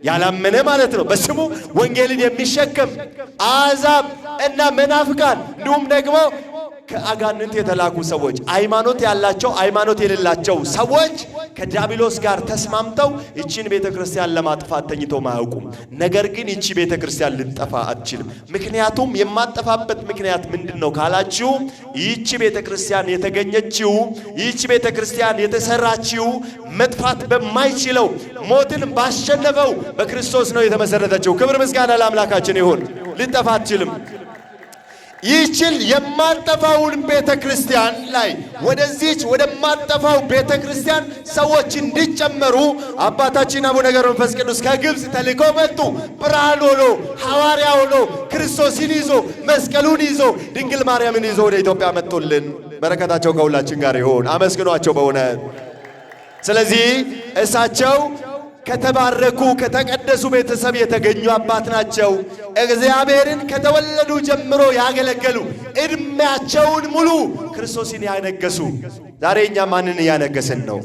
ያላመነ ማለት ነው። በስሙ ወንጌልን የሚሸከም አሕዛብ እና መናፍቃን እንዲሁም ደግሞ ከአጋንንት የተላኩ ሰዎች ሃይማኖት ያላቸው ሃይማኖት የሌላቸው ሰዎች ከዲያብሎስ ጋር ተስማምተው እቺን ቤተክርስቲያን ለማጥፋት ተኝተው ማያውቁም። ነገር ግን እቺ ቤተክርስቲያን ልትጠፋ አትችልም። ምክንያቱም የማጠፋበት ምክንያት ምንድነው ካላችሁ እቺ ቤተክርስቲያን የተገኘችው እቺ ቤተክርስቲያን የተሰራችው መጥፋት በማይችለው ሞትን ባሸነፈው በክርስቶስ ነው የተመሰረተችው። ክብር ምስጋና ለአምላካችን ይሁን። ልትጠፋ አትችልም። ይህችን የማጠፋውን ቤተ ክርስቲያን ላይ ወደዚች ወደማጠፋው ቤተ ክርስቲያን ሰዎች እንዲጨመሩ አባታችን አቡነ ገብረ መንፈስ ቅዱስ ከግብጽ ተልከው መጡ። ብርሃን ሆኖ ሐዋርያ ሆኖ ክርስቶስን ይዞ መስቀሉን ይዞ ድንግል ማርያምን ይዞ ወደ ኢትዮጵያ መጡልን። በረከታቸው ከሁላችን ጋር ይሁን። አመስግኗቸው በእውነት። ስለዚህ እሳቸው ከተባረኩ ከተቀደሱ ቤተሰብ የተገኙ አባት ናቸው። እግዚአብሔርን ከተወለዱ ጀምሮ ያገለገሉ እድሜያቸውን ሙሉ ክርስቶስን ያነገሱ። ዛሬ እኛ ማንን ያነገስን ነው?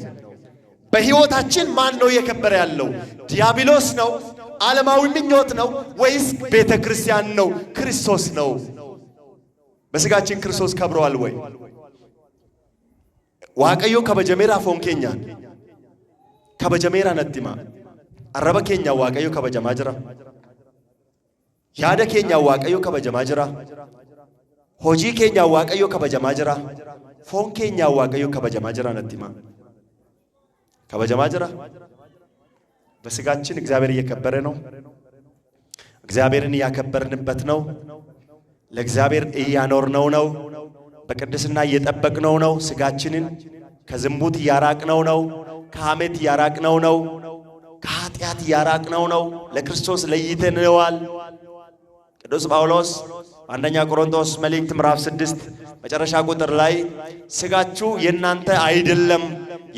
በሕይወታችን ማን ነው የከበረ ያለው? ዲያብሎስ ነው? ዓለማዊ ምኞት ነው? ወይስ ቤተ ክርስቲያን ነው? ክርስቶስ ነው? በስጋችን ክርስቶስ ከብሯል ወይ? ዋቀዮ ከበጀሜራ ፎንኬኛ ከበጀሜራ ነቲማ አረበ ኬኛ ዋቀዮ ከበጀማ ጅራ ያደ ኬኛ ዋቀዮ ከበጀማ ጅራ ሆጂ ኬኛ ዋቀዮ ከበጀማ ጅራ ፎን ኬኛ ዋቀዮ ከበጀማ ጅራ ነቲማ ከበጀማ ጅራ። በስጋችን እግዚአብሔር እየከበረ ነው። እግዚአብሔርን እያከበርንበት ነው። ለእግዚአብሔር እያኖርነው ነው። በቅድስና እየጠበቅነው ነው። ስጋችንን ከዝሙት እያራቅነው ነው። ከሐሜት ያራቅነው ነው። ከኃጢአት ያራቅነው ነው። ለክርስቶስ ለይተነዋል። ቅዱስ ጳውሎስ አንደኛ ቆሮንቶስ መልእክት ምዕራፍ 6 መጨረሻ ቁጥር ላይ ስጋችሁ የናንተ አይደለም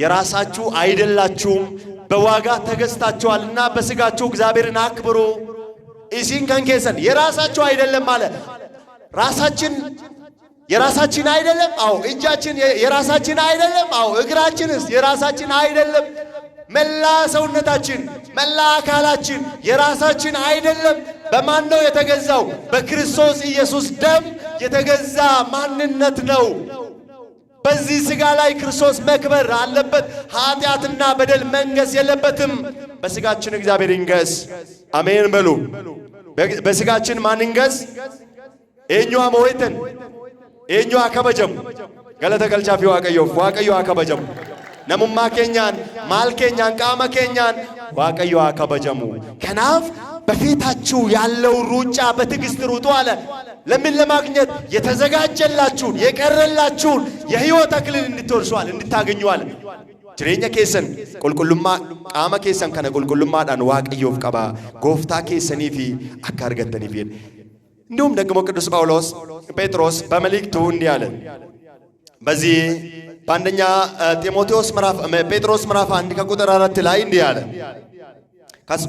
የራሳችሁ አይደላችሁም በዋጋ ተገዝታችኋልና በስጋችሁ እግዚአብሔርን አክብሩ ኢሲን ከንከሰን የራሳችሁ አይደለም ማለት ራሳችን የራሳችን አይደለም አው እጃችን የራሳችን አይደለም አው እግራችንስ የራሳችን አይደለም መላ ሰውነታችን መላ አካላችን የራሳችን አይደለም በማን ነው የተገዛው በክርስቶስ ኢየሱስ ደም የተገዛ ማንነት ነው በዚህ ስጋ ላይ ክርስቶስ መክበር አለበት ኃጢአትና በደል መንገስ የለበትም በስጋችን እግዚአብሔር ይንገስ አሜን በሉ በስጋችን ማን ይንገስ ኤኛው አሞይተን ኤኛው አከበጀም ገለተ ገልቻፊ ዋቀዮ አከበጀም ነሙማ ኬኛን ማልኬኛን ቃመ ኬኛን ዋቀዮ አከበጀሙ ከናፍ በፊታችሁ ያለው ሩጫ በትዕግስት ሩጡ አለ ለምን ለማግኘት የተዘጋጀላችሁን የቀረላችሁን የሕይወት አክሊል እንድትወርሱአል እንድታገኙአል ጅሬኛ ኬሰን ቁልቁልማ ቃመ ኬሰን ከነ ቁልቁልማዳን ዋቀዮፍ ቀባ ጎፍታ ኬሰኒፊ አካርገተኒፊ እንዲሁም ደግሞ ቅዱስ ጴጥሮስ በመልእክቱ እንዲህ አለ በዚህ በአንደኛ ጢሞቴዎስ ጴጥሮስ ምዕራፍ 1 ከቁጥር 4 ላይ እንዲህ አለ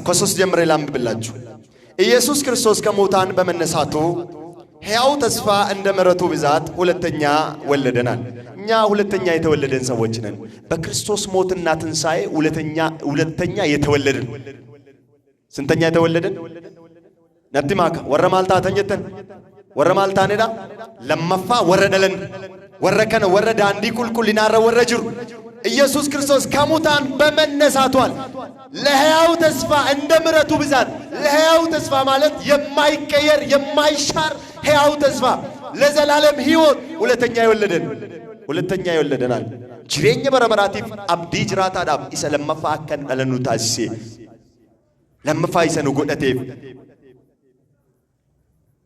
ከሶስት ጀምሬ ላንብብላችሁ ኢየሱስ ክርስቶስ ከሙታን በመነሳቱ ሕያው ተስፋ እንደ ምሕረቱ ብዛት ሁለተኛ ወለደናል እኛ ሁለተኛ የተወለደን ሰዎች ነን በክርስቶስ ሞትና ትንሣኤ ሁለተኛ የተወለድን ስንተኛ የተወለድን ነጥማካ ወረማልታ ተኘተን ወረማልታኔዳ ለመፋ ወረደለን ወረከነ ወረዳ አንዲ ቁልቁልናረ ወረጅሩ ኢየሱስ ክርስቶስ ከሙታን በመነሳቷል ለሕያው ተስፋ እንደ ምሕረቱ ብዛት ለሕያው ተስፋ ማለት የማይቀየር የማይሻር ሕያው ተስፋ ለዘላለም ሕይወት ሁለተኛ ይወለደናል ጅሬኛ በረመራቲፍ አብዲ ጅራታ ዳብ ኢሰለመፋ አከን አለኑ ታሲሴ ለመፋ ይሰኑ ጎደቴፍ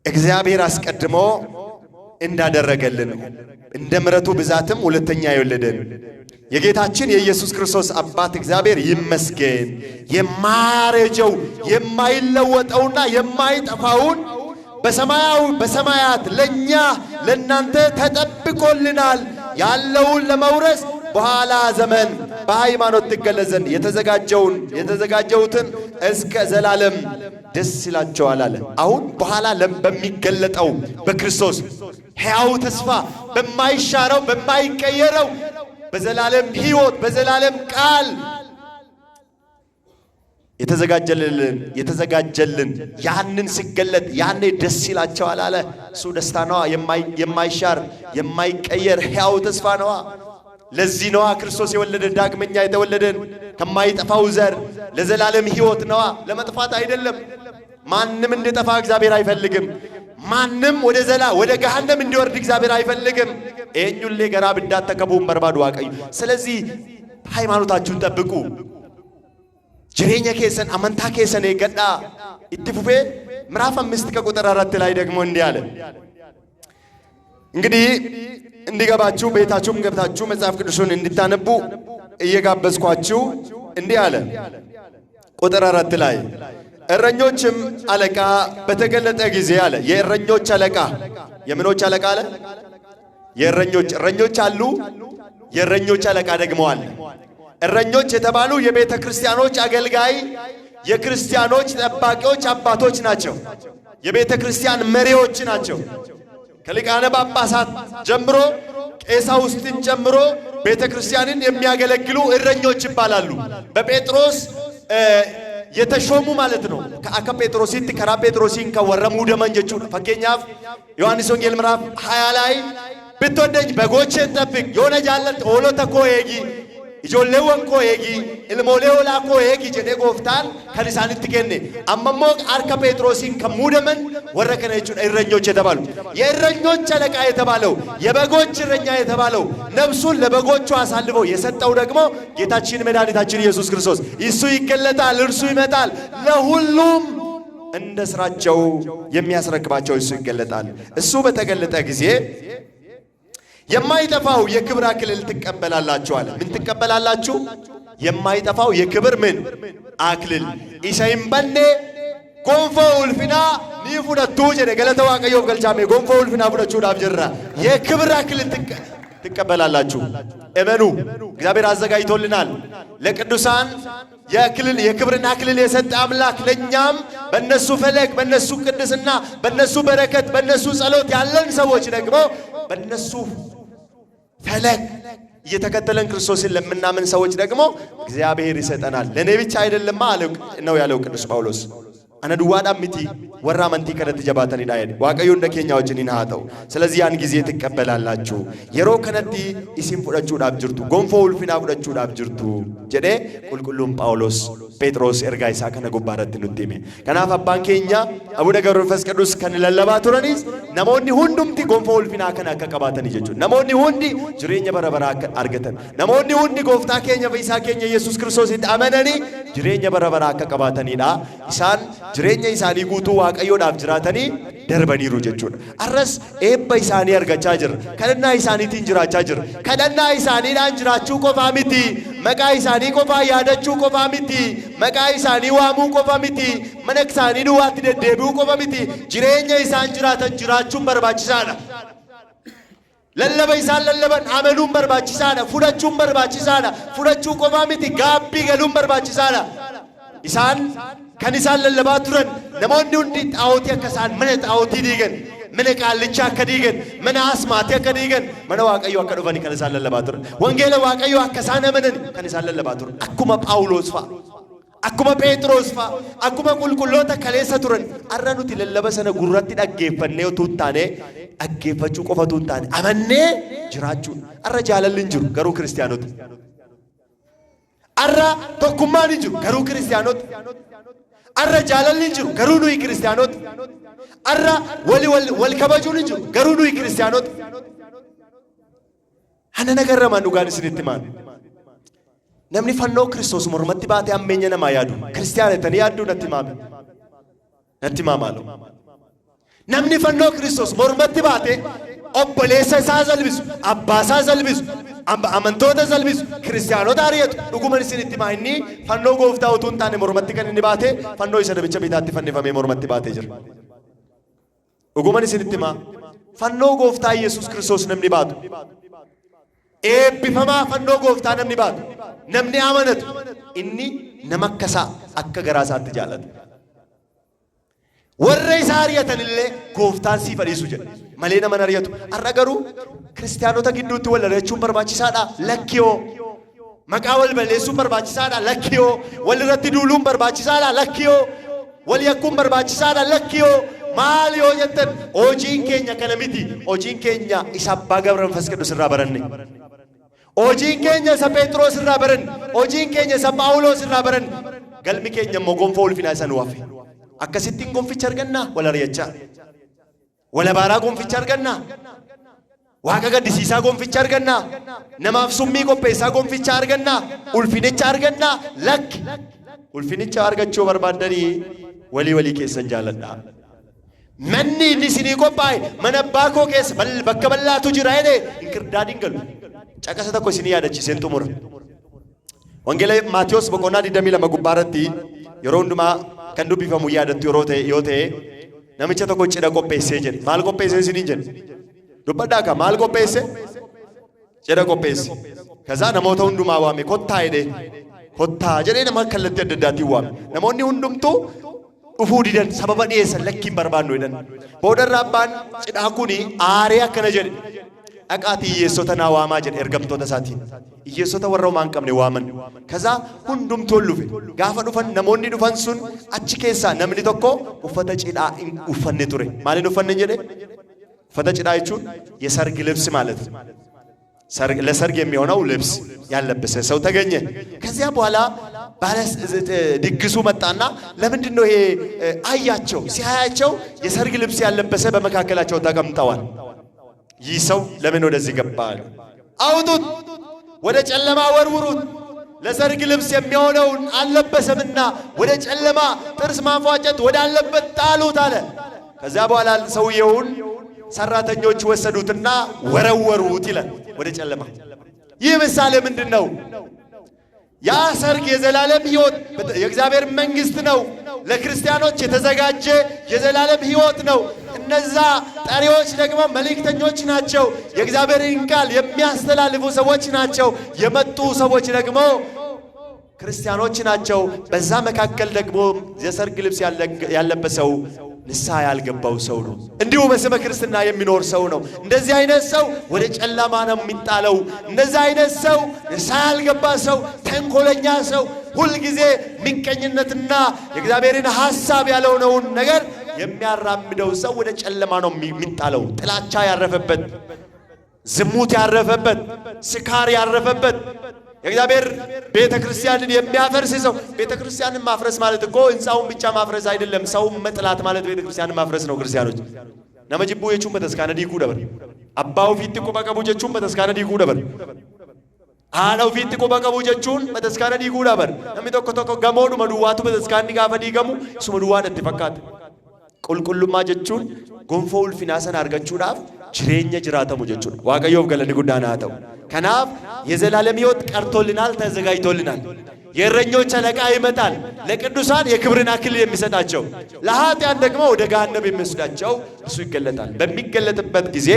እግዚአብሔር አስቀድሞ እንዳደረገልን እንደ ምሕረቱ ብዛትም ሁለተኛ ይወለደን የጌታችን የኢየሱስ ክርስቶስ አባት እግዚአብሔር ይመስገን የማያረጀው የማይለወጠውና የማይጠፋውን በሰማያት ለኛ ለናንተ ተጠብቆልናል ያለውን ለመውረስ በኋላ ዘመን በሃይማኖት ትገለዘን የተዘጋጀውትን እስከ ዘላለም ደስ ይላቸዋል አለ አሁን በኋላ በሚገለጠው በክርስቶስ ሕያው ተስፋ በማይሻረው በማይቀየረው በዘላለም ሕይወት በዘላለም ቃል የተዘጋጀልን ያንን ሲገለጥ ያኔ ደስ ይላቸዋል አለ እሱ ደስታ ነዋ የማይሻር የማይቀየር ሕያው ተስፋ ነዋ ለዚህ ነዋ ክርስቶስ የወለደን ዳግመኛ የተወለደን ከማይጠፋው ዘር ለዘላለም ሕይወት ነዋ ለመጥፋት አይደለም ማንም እንዲጠፋ እግዚአብሔር አይፈልግም ማንም ወደ ገሃነም እንዲወርድ እግዚአብሔር አይፈልግም ኤኙሌ ገራ ብዳት ተከቡን በርባዱ ዋቀዩ ስለዚህ ሃይማኖታችሁን ጠብቁ ጅሬኛ ኬሰን አመንታ ኬሰን ገዳ ኢትፉፌ ምዕራፍ 5 ከቁጥር 4 ላይ ደግሞ እንዲህ አለ እንግዲህ እንዲገባችሁ ቤታችሁም ገብታችሁ መጽሐፍ ቅዱስን እንድታነቡ እየጋበዝኳችሁ እንዲህ አለ ቁጥር 4 ላይ እረኞችም አለቃ በተገለጠ ጊዜ አለ የእረኞች አለቃ የምኖች አለቃ አለ እረኞች አሉ የእረኞች አለቃ ደግሞ አለ እረኞች የተባሉ የቤተ ክርስቲያኖች አገልጋይ የክርስቲያኖች ጠባቂዎች አባቶች ናቸው የቤተ ክርስቲያን መሪዎች ናቸው ከሊቃነ ጳጳሳት ጀምሮ ቀሳውስትን ጀምሮ ቤተ ክርስቲያንን የሚያገለግሉ እረኞች ይባላሉ በጴጥሮስ የተሾሙ ማለት ነው ከአከ ጴጥሮሲት ከራ ጴጥሮሲን ከወረሙ ደመንጀቹ ፈከኛፍ ዮሐንስ ወንጌል ምዕራፍ 20 ላይ ብትወደኝ በጎቼን ጠብቅ የሆነ ጃለት ሆሎ ተኮየጊ ijoolleewwan koo eegi ilmoolee hoolaa koo eegi jedhee gooftaan kan isaanitti kenne አመሞ አርከ ጴጥሮስን ከሙደመን ወረከነ እጁን እረኞች የተባሉ የእረኞች አለቃ የተባለው የበጎች እረኛ የተባለው ነፍሱን ለበጎቹ አሳልፎ የሰጠው ደግሞ ጌታችን መድኃኒታችን ኢየሱስ ክርስቶስ እሱ ይገለጣል እርሱ ይመጣል ለሁሉም እንደ ስራቸው የሚያስረክባቸው እሱ ይገለጣል እሱ በተገለጠ ጊዜ የማይጠፋው የክብር አክሊል ትቀበላላችሁ አለ ምን ትቀበላላችሁ የማይጠፋው የክብር ምን አክሊል ኢሳይም በኔ ጎንፎ ውልፊና ኒፉደቱ ጀደ ገለተ ዋቀዮ ገልቻሜ ጎንፎ ውልፊና ፍደቹ ዳብጀራ የክብር አክሊል ትቀበላላችሁ። እመኑ። እግዚአብሔር አዘጋጅቶልናል ለቅዱሳን የክብርና አክሊል የሰጠ አምላክ ለኛም በእነሱ ፈለግ በእነሱ ቅድስና በእነሱ በረከት በእነሱ ጸሎት ያለን ሰዎች ደግሞ በእነሱ ፈለግ እየተከተለን ክርስቶስን ለምናምን ሰዎች ደግሞ እግዚአብሔር ይሰጠናል። ለኔ ብቻ አይደለም ነው ያለው ቅዱስ ጳውሎስ። አነዱዋዳ ሚቲ ወራ ማንቲ ከነት ጀባተን ይዳይድ ዋቀዩ እንደከኛዎችን ይናሃተው። ስለዚህ ያን ጊዜ ትቀበላላችሁ። የሮ ከነቲ ኢሲም ፍዳቹ ዳብጅርቱ ጎንፎ ውልፊና ፍዳቹ ዳብጅርቱ ጀዴ ቁልቁሉም ጳውሎስ ጴጥሮስ ኤርጋይሳ ከነ ጉባረት ንጥሜ ከናፍ አባንኬኛ አቡነ ገብረ መንፈስ ቅዱስ ከነለለባ ቱረኒስ ነሞኒ ሁንዱምቲ ጎንፎ ውልፊና ከነ ከቀባተን ይጀቹ ነሞኒ ሁንዲ ጅሬኛ በረበራ አርገተን ነሞኒ ሁንዲ ጎፍታ ኬኛ ፈይሳ ኬኛ ኢየሱስ ክርስቶስ ይጣመነኒ ጅሬኛ በረበራ ከቀባተኒዳ ኢሳን jireenya isaanii guutuu waaqayyoodhaaf jiraatanii darbaniiru jechuudha. Arras eebba isaanii argachaa jira. Kadhannaa isaaniitiin jiraachaa jira. Kadhannaa isaaniidhaan jiraachuu qofaa miti. Maqaa isaanii qofaa yaadachuu qofaa miti. Maqaa isaanii waamuu qofaa miti. Mana isaanii duwwaatti deddeebi'uu qofaa miti. Jireenya isaan jiraatan jiraachuun barbaachisaadha. Lallaba isaan lallaban amaluun barbaachisaadha. Fudhachuun barbaachisaadha. Fudhachuu qofaa miti. Gaabbii galuun barbaachisaadha. Isaan kan isaan lallabaa turan namoonni hundi xaawootii akka isaan mana xaawootii diigan mana qaallichaa akka diigan mana asmaatii akka diigan mana waaqayyoo akka dhufanii kan isaan lallabaa turan wangeela waaqayyoo akka isaan amanan kan isaan lallabaa turan akkuma Phaawulos fa'a akkuma Phexros fa'a akkuma qulqulloota kaleessa turan arra nuti lallaba sana gurratti dhaggeeffannee utuu hin taane dhaggeeffachuu qofa utuu hin taane amannee jiraachuu arra jaalalli hin jiru garuu kiristaanota arra tokkummaan hin jiru garuu kiristaanota arra jaalalli jiru garuu nuyi kiristaanota arra wal kabajuun jiru garuu nuyi kiristaanota ana nagarramaan dhugaan isinitti maan namni fannoo Kiristoos mormatti baatee ammeenya namaa yaadu kiristaanetanii yaaduu natti maamaalo namni fannoo Kiristoos mormatti baatee obboleessa isaa salbisu abbaa isaa salbisu amantoota salbisu kiristaanota ari'atu dhuguman isinitti maa inni fannoo gooftaa utuu hin taane mormatti kan inni baate fannoo isa namicha bitaatti fannifamee mormatti baatee jira. Dhuguman isinitti maa fannoo gooftaa Yesuus Kiristoos namni baatu eebbifamaa fannoo gooftaa namni baatu namni amanatu inni nama akkasaa akka garaa isaatti jaallata. Warra isaa ari'atan illee gooftaan siif dhiisu jedha malee nama ari'atu. Har'a garuu kiristaanota gidduutti wal ari'achuun barbaachisaadha lakkiyoo maqaa wal balleessuun barbaachisaadha lakkiyoo wal irratti duuluun barbaachisaadha lakkiyoo wal yakkuun barbaachisaadha lakkiyoo maal yoo jettan hojiin keenya kana miti hojiin keenya isa abbaa ገብረ መንፈስ ቅዱስ irraa baranne hojiin keenya isa Phexros irraa baranne hojiin keenya isa Phaawulos irraa baranne galmi keenya immoo gonfoo ulfinaa isa nu hafe akkasittiin gonficha argannaa wal ari'achaa wal abaaraa gonficha argannaa waaqa gaddisiisaa gonficha argannaa namaaf summii qopheessaa gonficha argannaa ulfinicha argannaa lakki ulfinicha argachuu barbaaddanii walii keessan jaalladhaa. Manni inni isinii qophaa'e mana abbaa koo keessa bakka bal'aatu jira jedhee inkirdaadiin galu caqasa tokko isinii yaadachiiseen xumura. Wangeela Maatiyos boqonnaa 22 gubbaarratti yeroo hundumaa kan dubbifamu yaadattu yoo ta'e namicha tokko cidha qopheessee jedhe maal qopheessee isiniin jedhe dubbadhaa ka maal qopheesse cidha qopheesse kazaa namoota hundumaa waame kottaa jedhee kottaa jedhee nama kallattii adda addaatiin waame namoonni hundumtuu dhufuu didan sababa dhiyeessan lakkiin barbaannu jedhan boodarraa abbaan cidhaa kuni aaree akkana jedhe dhaqaatii hiyyeessota naa waamaa jedhe ergamtoota isaatiin hiyyeessota warra homaa hin qabne waaman kazaa hundumtuu lufe gaafa dhufan namoonni dhufan sun achi keessaa namni tokko uffata cidhaa hin uffanne ture maaliin uffanne jedhe uffata cidhaa jechuun የሰርግ ልብስ ማለት ነው ለሰርግ የሚሆነው ልብስ ያለበሰ ሰው ተገኘ ከዚያ በኋላ ባለ ድግሱ መጣና ለምንድን ነው ይሄ አያቸው ሲያያቸው የሰርግ ልብስ ያለበሰ በመካከላቸው ተቀምጠዋል ይህ ሰው ለምን ወደዚህ ገባል አውጡት ወደ ጨለማ ወርውሩት ለሰርግ ልብስ የሚሆነውን አልለበሰምና ወደ ጨለማ ጥርስ ማፏጨት ወዳለበት ጣሉት አለ ከዚያ በኋላ ሰውየውን ሰራተኞች ወሰዱትና ወረወሩት ይላል ወደ ጨለማ ይህ ምሳሌ ምንድነው ያ ሰርግ የዘላለም ሕይወት የእግዚአብሔር መንግስት ነው ለክርስቲያኖች የተዘጋጀ የዘላለም ሕይወት ነው። እነዛ ጠሪዎች ደግሞ መልእክተኞች ናቸው። የእግዚአብሔርን ቃል የሚያስተላልፉ ሰዎች ናቸው። የመጡ ሰዎች ደግሞ ክርስቲያኖች ናቸው። በዛ መካከል ደግሞ የሰርግ ልብስ ያለበሰው ንስሐ ያልገባው ሰው ነው። እንዲሁ በስመ ክርስትና የሚኖር ሰው ነው። እንደዚህ አይነት ሰው ወደ ጨለማ ነው የሚጣለው። እንደዚህ አይነት ሰው ንስሐ ያልገባ ሰው፣ ተንኮለኛ ሰው፣ ሁል ጊዜ ምቀኝነትና የእግዚአብሔርን ሐሳብ ያልሆነውን ነገር የሚያራምደው ሰው ወደ ጨለማ ነው የሚጣለው። ጥላቻ ያረፈበት፣ ዝሙት ያረፈበት፣ ስካር ያረፈበት የእግዚአብሔር ቤተ ክርስቲያንን የሚያፈርስ ሰው። ቤተ ክርስቲያንን ማፍረስ ማለት እኮ ሕንፃውን ብቻ ማፍረስ አይደለም። ሰው መጥላት ማለት ቤተ ክርስቲያንን ማፍረስ ነው። ክርስቲያኖች ነመጅቡ የቹም በተስካነ ዲቁ ደበር አባው ፊት ቆ በቀቡ ጀቹም በተስካነ ዲቁ ደበር አናው ፊት ቆ በቀቡ ጀቹን በተስካነ ዲቁ ደበር ነሚ ቶኮ ቶኮ ገሞዱ መዱዋቱ በተስካኒ ጋፈ ዲገሙ እሱ መዱዋን እትፈካት ቁልቁሉማ ጀቹን ጎንፎ ውልፊናሰን አርገቹዳፍ ጅሬኛ ጅራተሙ ጀቹን ዋቀዮፍ ገለኒ ጉዳና አተው ከናፍ የዘላለም ሕይወት ቀርቶልናል፣ ተዘጋጅቶልናል። የእረኞች አለቃ ይመጣል፣ ለቅዱሳን የክብርን አክሊል የሚሰጣቸው፣ ለኃጢአን ደግሞ ወደ ገሃነም የሚወስዳቸው እሱ ይገለጣል። በሚገለጥበት ጊዜ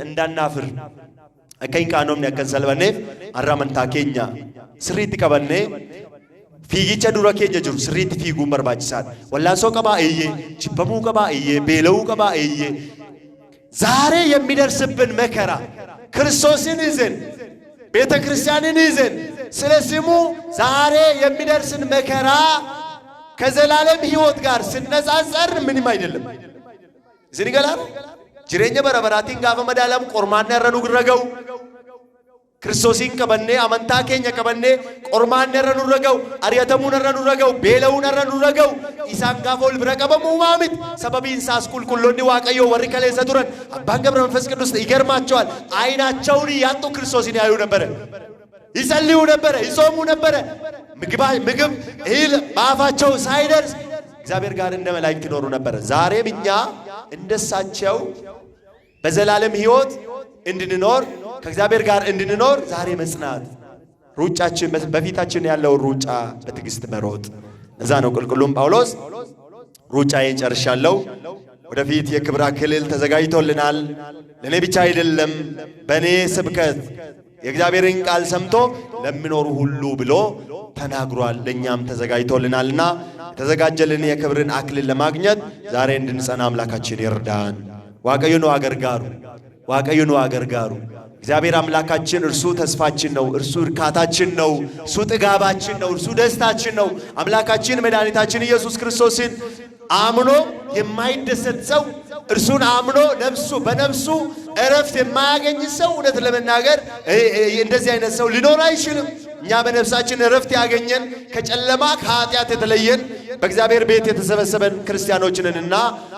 እንዳናፍር አከኝ ቃኖም ያከንሰልበኔ አራመንታ ኬኛ ስሪት ቀበኔ ፊጊቻ ዱራ ኬኛ ጅሩ ስሪት ፊጉ በርባችሳል ወላሶ ቀባ እዬ ጅበሙ ቀባ እዬ ቤለው ቀባ እዬ ዛሬ የሚደርስብን መከራ ክርስቶስን ይዘን ቤተ ክርስቲያንን ይዘን ስለ ስሙ ዛሬ የሚደርስን መከራ ከዘላለም ሕይወት ጋር ሲነጻጸር ምንም አይደለም። ዝንገላል ጅሬኛ በረበራቲን ጋፈ መዳለም ቆርማን ያረኑ ግረገው ክርስቶስን ቀበኔ አመንታ ኬኛ ቀበኔ ቆርማን ያረኑ ረገው አርያተሙን ያረኑ ረገው ቤለውን ያረኑ ረገው ኢሳን ጋፎል ብረቀበሙ ማሚት ሰበቢን ሳስኩል ኩሎኒ ዋቀዮ ወሪከለ ሰዱረን አባን ገብረ መንፈስ ቅዱስ ይገርማቸዋል። አይናቸውን ያጡ ክርስቶስን ያዩ ነበር፣ ይጸልዩ ነበር፣ ይጾሙ ነበር። ምግብ እህል በአፋቸው ሳይደርስ እግዚአብሔር ጋር እንደ መላእክት ይኖሩ ነበር። ዛሬም እኛ እንደሳቸው በዘላለም ሕይወት እንድንኖር ከእግዚአብሔር ጋር እንድንኖር ዛሬ መጽናት፣ ሩጫችን በፊታችን ያለው ሩጫ በትዕግስት መሮጥ። እዛ ነው ቁልቁሉም ጳውሎስ ሩጫዬን ጨርሻለሁ፣ ወደፊት የክብር አክሊል ተዘጋጅቶልናል፣ ለኔ ብቻ አይደለም በኔ ስብከት የእግዚአብሔርን ቃል ሰምቶ ለሚኖሩ ሁሉ ብሎ ተናግሯል። ለኛም ተዘጋጅቶልናልና የተዘጋጀልን የክብርን አክሊል ለማግኘት ዛሬ እንድንጸና አምላካችን ይርዳን። ዋቀዩ ነው አገርጋሩ ዋቀዩ ነው አገርጋሩ እግዚአብሔር አምላካችን እርሱ ተስፋችን ነው፣ እርሱ እርካታችን ነው፣ እርሱ ጥጋባችን ነው፣ እርሱ ደስታችን ነው። አምላካችን መድኃኒታችን ኢየሱስ ክርስቶስን አምኖ የማይደሰት ሰው እርሱን አምኖ በነፍሱ እረፍት የማያገኝ ሰው እውነት ለመናገር እንደዚህ አይነት ሰው ሊኖር አይችልም። እኛ በነፍሳችን እረፍት ያገኘን ከጨለማ ከኃጢአት የተለየን በእግዚአብሔር ቤት የተሰበሰበን ክርስቲያኖች ነንና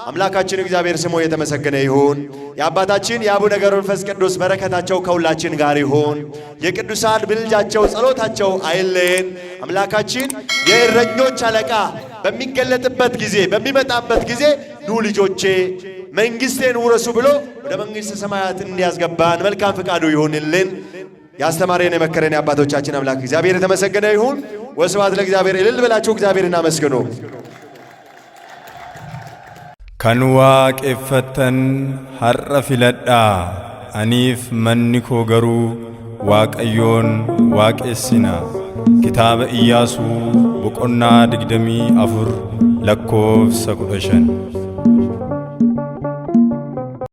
አምላካችን እግዚአብሔር ስሙ የተመሰገነ ይሁን። የአባታችን የአቡነ ገብረ መንፈስ ቅዱስ በረከታቸው ከሁላችን ጋር ይሁን። የቅዱሳን ምልጃቸው ጸሎታቸው አይለየን። አምላካችን የእረኞች አለቃ በሚገለጥበት ጊዜ በሚመጣበት ጊዜ ኑ ልጆቼ መንግስቴን ውረሱ ብሎ ወደ መንግስተ ሰማያት እንዲያስገባን መልካም ፍቃዱ ይሁንልን። ያስተማረን የመከረን የአባቶቻችን አምላክ እግዚአብሔር የተመሰገነ ይሁን። ወስብሐት ለእግዚአብሔር። እልል ብላችሁ እግዚአብሔርን አመስግኑ። kan waaqeffattan har'a filadhaa aniif manni koo garuu waaqayyoon waaqessina. Kitaaba Iyyaasuu boqonnaa 24 lakkoofsa 15.